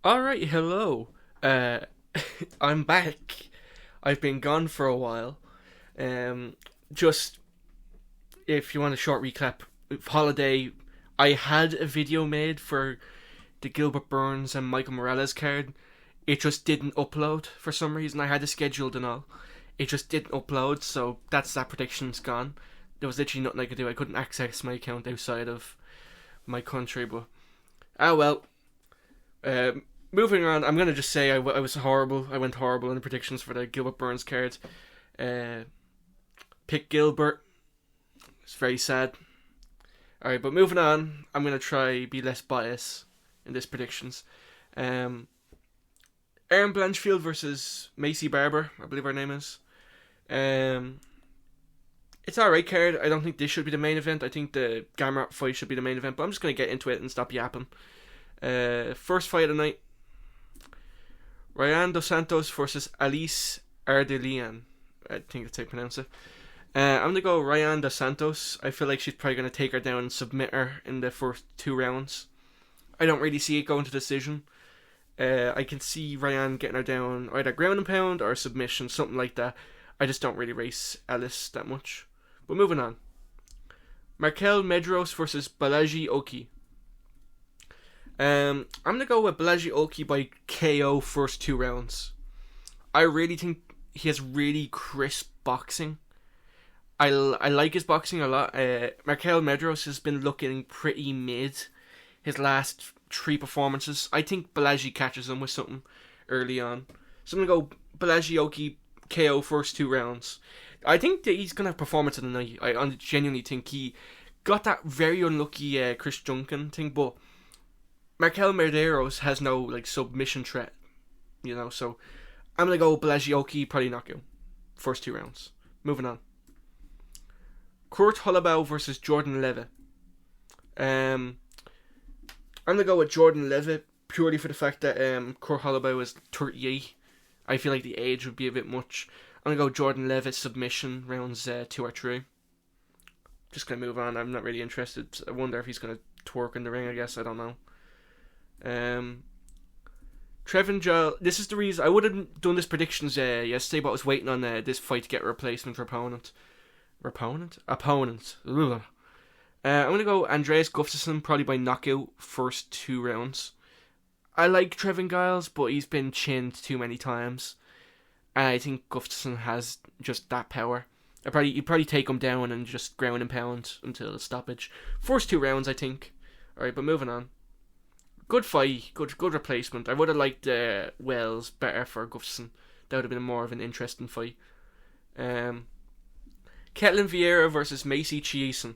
Alright, hello. Uh, I'm back. I've been gone for a while. Just if you want a short recap, holiday. I had a video made for the Gilbert Burns and Michael Morales card. It just didn't upload for some reason. I had it scheduled and all. It just didn't upload, so that's that prediction's gone. There was literally nothing I could do. I couldn't access my account outside of my country, but well. Moving on, I'm going to just say I was horrible. I went horrible in the predictions for the Gilbert Burns card. Pick Gilbert. It's very sad. Alright, but moving on, I'm going to try be less biased in this predictions. Aaron Blanchfield versus Macy Barber, I believe her name is. It's alright card. I don't think this should be the main event. I think the Gamrot fight should be the main event, but I'm just going to get into it and stop yapping. First fight of the night. Ryan Dos Santos versus Ellis Ardelian. I think that's how you pronounce it. I'm going to go Ryan Dos Santos. I feel like she's probably going to take her down and submit her in the first 2 rounds. I don't really see it going to decision. I can see Ryan getting her down either ground and pound or submission, something like that. I just don't really race Ellis that much. But moving on. Markel Medros versus Balaji Oki. I'm going to go with Balaji Oki by KO first 2 rounds. I really think he has really crisp boxing. I like his boxing a lot. Markel Medros has been looking pretty mid his last 3 performances. I think Balaji catches him with something early on. So I'm going to go Balaji Oki KO first 2 rounds. I think that he's going to have performance of the night. I genuinely think he got that very unlucky Chris Duncan thing, but Markel Medeiros has no submission threat, so I'm going to go Balaji Oki, probably knockout. First 2 rounds. Moving on. Kurt Halabau versus Jordan Levit. I'm going to go with Jordan Levit purely for the fact that Kurt Halabau is 38. I feel like the age would be a bit much. I'm going to go Jordan Levit submission rounds 2 or 3. Just going to move on. I'm not really interested. I wonder if he's going to twerk in the ring, I guess. I don't know. Trevin Giles. This is the reason I would have done this predictions yesterday, but I was waiting on this fight to get a replacement for opponent. Opponent. Ugh. I'm gonna go Andreas Guffson probably by knockout first 2 rounds. I like Trevin Giles, but he's been chinned too many times, and I think Guffson has just that power. You'd probably take him down and just ground and pound until the stoppage. First 2 rounds, I think. All right, but moving on. Good fight, good replacement. I would have liked Wells better for Guffson. That would have been more of an interesting fight. Ketlin Vieira versus Macy Chisum.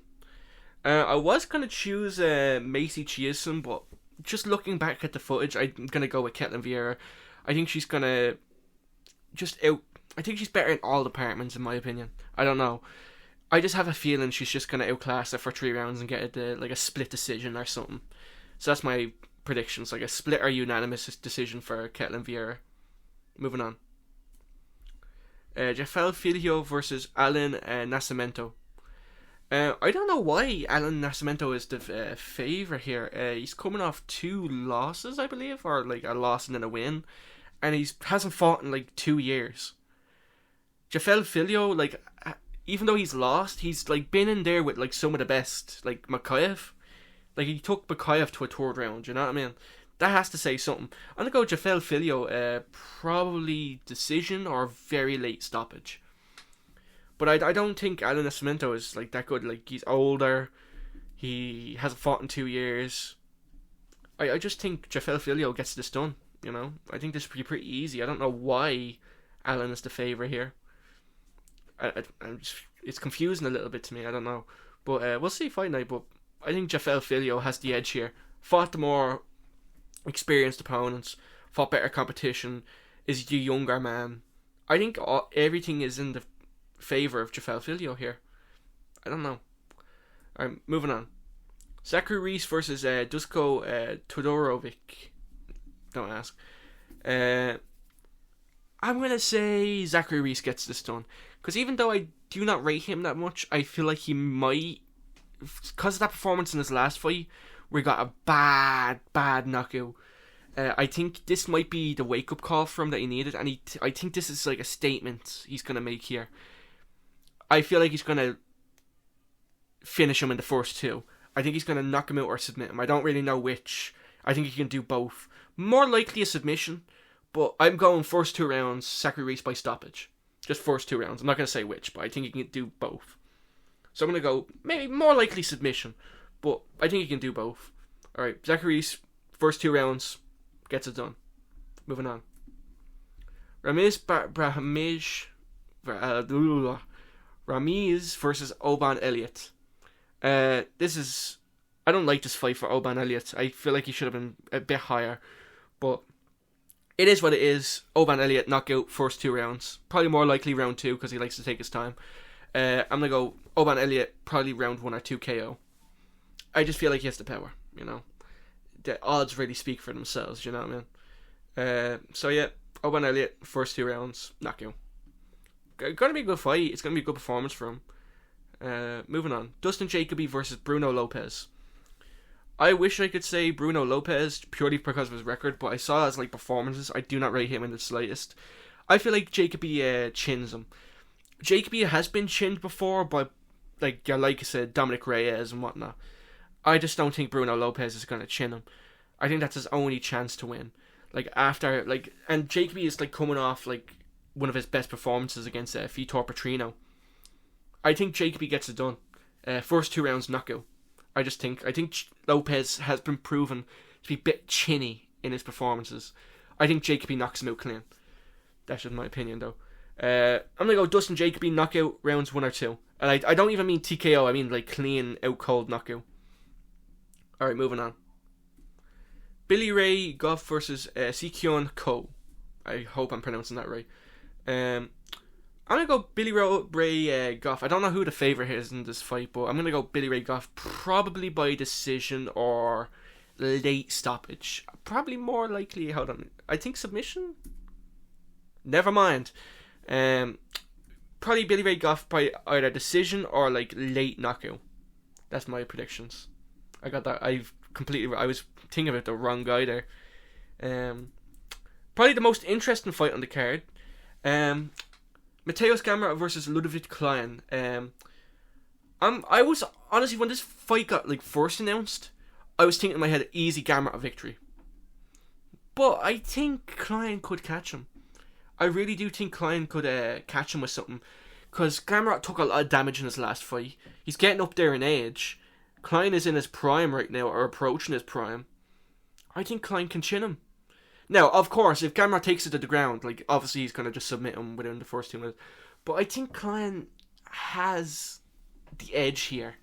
I was going to choose Macy Chisum, but just looking back at the footage, I'm going to go with Ketlin Vieira. I think she's going to I think she's better in all departments, in my opinion. I don't know. I just have a feeling she's just going to outclass her for 3 rounds and get a split decision or something. So that's my predictions, like a split or unanimous decision for Ketlin Vieira. Moving on. Jafel Filio versus Alan Nasimento. I don't know why Alan Nasimento is the favourite here. He's coming off 2 losses, I believe, or a loss and then a win, and he hasn't fought in 2 years. Jafel Filio, even though he's lost, he's been in there with some of the best, like Makayev. He took Makayev to a 3rd round, you know what I mean? That has to say something. I'm going to go Jafel Filio, probably decision or very late stoppage. But I don't think Alan Nasimento is that good. He's older, he hasn't fought in 2 years. I just think Jafel Filio gets this done, I think this will be pretty easy. I don't know why Alan is the favourite here. It's confusing a little bit to me, I don't know. But we'll see fight night, but I think Jafel Filio has the edge here. Fought the more experienced opponents, fought better competition, is the younger man. I think everything is in the favour of Jafel Filio here. I don't know. Alright, moving on. Zachary Reese versus Dusko Toddorovic. Don't ask. I'm going to say Zachary Reese gets this done. Because even though I do not rate him that much, I feel like he might, because of that performance in his last fight, where he got a bad knockout, I think this might be the wake-up call for him that he needed, and I think this is like a statement he's going to make here. I feel like he's going to finish him in the first two. I think he's going to knock him out or submit him. I don't really know which. I think he can do both. More likely a submission, but I'm going first 2 rounds, Zachary Reese by stoppage. Just first 2 rounds. I'm not going to say which, but I think he can do both. So I'm going to go, maybe more likely submission, but I think he can do both. Alright, Zachary Reese, first 2 rounds, gets it done. Moving on. Ramiz versus Oban Elliot. I don't like this fight for Oban Elliot. I feel like he should have been a bit higher, but it is what it is. Oban Elliot knockout first 2 rounds. Probably more likely round 2 because he likes to take his time. I'm going to go Oban Elliot, probably round 1 or 2 KO. I just feel like he has the power, you know. The odds really speak for themselves, you know what I mean? So yeah, Oban Elliot, first 2 rounds, knockout. Gonna be a good fight. It's gonna be a good performance for him. Moving on. Dustin Jacoby versus Bruno Lopez. I wish I could say Bruno Lopez purely because of his record, but I saw his performances. I do not rate him in the slightest. I feel like Jacoby chins him. Jacoby has been chinned before by, like I said, Dominic Reyes and whatnot. I just don't think Bruno Lopez is gonna chin him. I think that's his only chance to win. And Jacoby is coming off one of his best performances against Vitor Petrino. I think Jacoby gets it done. First 2 rounds knockout. I think Lopez has been proven to be a bit chinny in his performances. I think Jacoby knocks him out clean. That's just my opinion, though. I'm gonna go Dustin Jacoby knockout rounds 1 or 2, and I don't even mean TKO. I mean clean out cold knockout. All right, moving on. Billy Ray Goff versus Sikyun Ko. I hope I'm pronouncing that right. I'm gonna go Billy Ray Goff. I don't know who the favourite is in this fight, but I'm gonna go Billy Ray Goff, probably by decision or late stoppage. Probably more likely. Hold on, I think submission. Never mind. Probably Billy Ray Goff by either decision or late knockout. That's my predictions. I got that. I was thinking about the wrong guy there. Probably the most interesting fight on the card. Mateusz Gamrot versus Levit Klein. I was honestly, when this fight got first announced, I was thinking in my head, easy Gamrot victory. But I think Klein could catch him. I really do think Klein could catch him with something, because Gamrot took a lot of damage in his last fight. He's getting up there in age. Klein is in his prime right now, or approaching his prime. I think Klein can chin him. Now, of course, if Gamrot takes it to the ground, obviously he's going to just submit him within the first 2 minutes. But I think Klein has the edge here.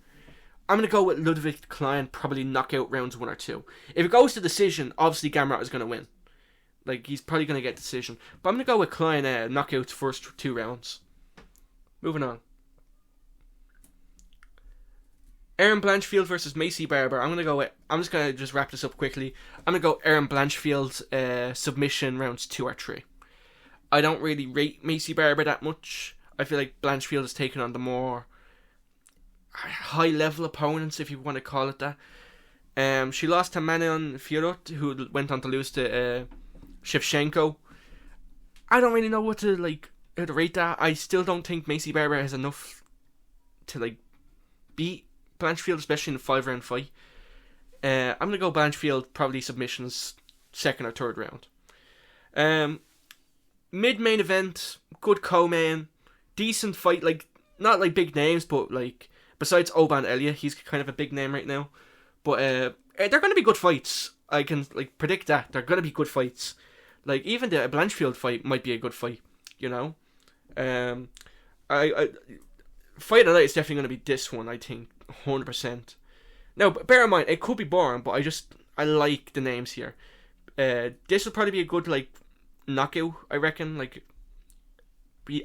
I'm going to go with Ludwig Klein, probably knockout rounds 1 or 2. If it goes to decision, obviously Gamrot is going to win. He's probably going to get decision. But I'm going to go with Klein, knockouts first 2 rounds. Moving on. Aaron Blanchfield versus Macy Barber. I'm just going to wrap this up quickly. I'm going to go Aaron Blanchfield submission rounds 2 or 3. I don't really rate Macy Barber that much. I feel like Blanchfield is taking on the more high level opponents, if you want to call it that. She lost to Manon Fiorot, who went on to lose to Shevchenko. I don't really know how to rate that. I still don't think Macy Barber has enough to beat Blanchfield, especially in a 5-round fight. I'm going to go Blanchfield, probably submissions 2nd or 3rd round. Mid-main event, good co-main, decent fight, not big names, but besides Oban Elliot, he's kind of a big name right now. But they're going to be good fights. I can predict that. They're going to be good fights. Even the Blanchfield fight might be a good fight, you know? Fight of the night is definitely going to be this one, I think. 100%. Now, bear in mind, it could be boring, but I like the names here. This will probably be a good knockout, I reckon.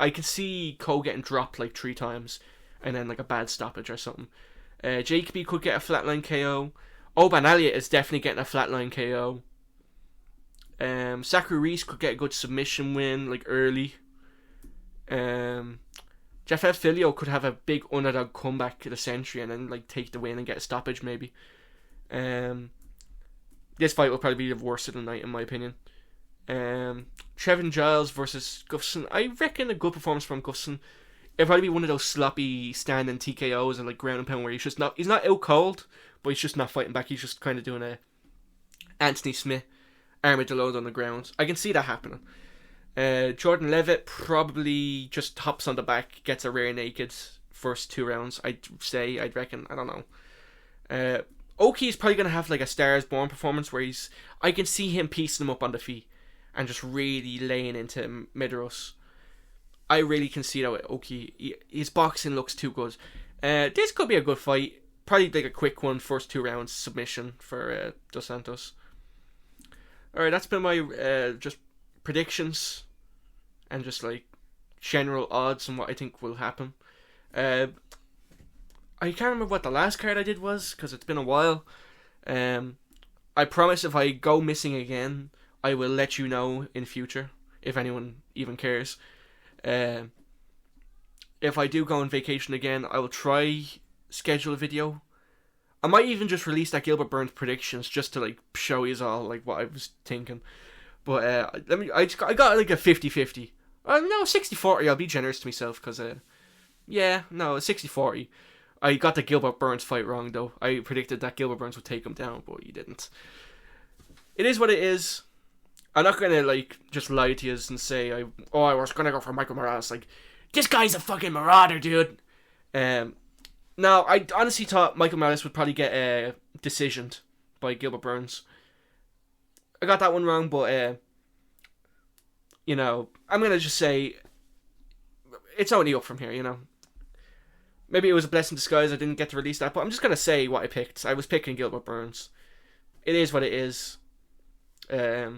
I can see Cole getting dropped 3 times, and then a bad stoppage or something. Jacoby could get a flatline KO. Oban Elliot is definitely getting a flatline KO. Zachary Reese could get a good submission win early. Filio could have a big underdog comeback to the century and then take the win and get a stoppage maybe. This fight will probably be the worst of the night, in my opinion. Trevin Giles versus Guffson. I reckon a good performance from Guffson. It'll probably be one of those sloppy standing TKOs and like ground and pound where he's not out cold, but he's just not fighting back. He's just kind of doing a Anthony Smith armadillo on the ground. I can see that happening. Jordan Levit probably just hops on the back, gets a rear naked first 2 rounds. I'd reckon. I don't know. Oki is probably going to have like a Stars Born performance where I can see him piecing him up on the feet and just really laying into Medros. I really can see that with Oki. His boxing looks too good. This could be a good fight. Probably like a quick one, first 2 rounds submission for Dos Santos. Alright, that's been my just predictions and just like general odds on what I think will happen. I can't remember what the last card I did was because it's been a while. I promise if I go missing again, I will let you know in future if anyone even cares. If I do go on vacation again, I will try schedule a video. I might even just release that Gilbert Burns predictions just to like show you all like what I was thinking. But I got like a 50-50. No, 60-40. I'll be generous to myself because 60-40. I got the Gilbert Burns fight wrong though. I predicted that Gilbert Burns would take him down, but he didn't. It is what it is. I'm not gonna like just lie to you and say I was gonna go for Michael Morales. Like, this guy's a fucking marauder, dude. No, I honestly thought Michael Morales would probably get decisioned by Gilbert Burns. I got that one wrong, but I'm gonna just say it's only up from here. Maybe it was a blessing in disguise. I didn't get to release that, but I'm just gonna say what I picked. I was picking Gilbert Burns. It is what it is. I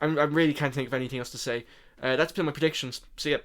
really can't think of anything else to say. That's been my predictions. See ya.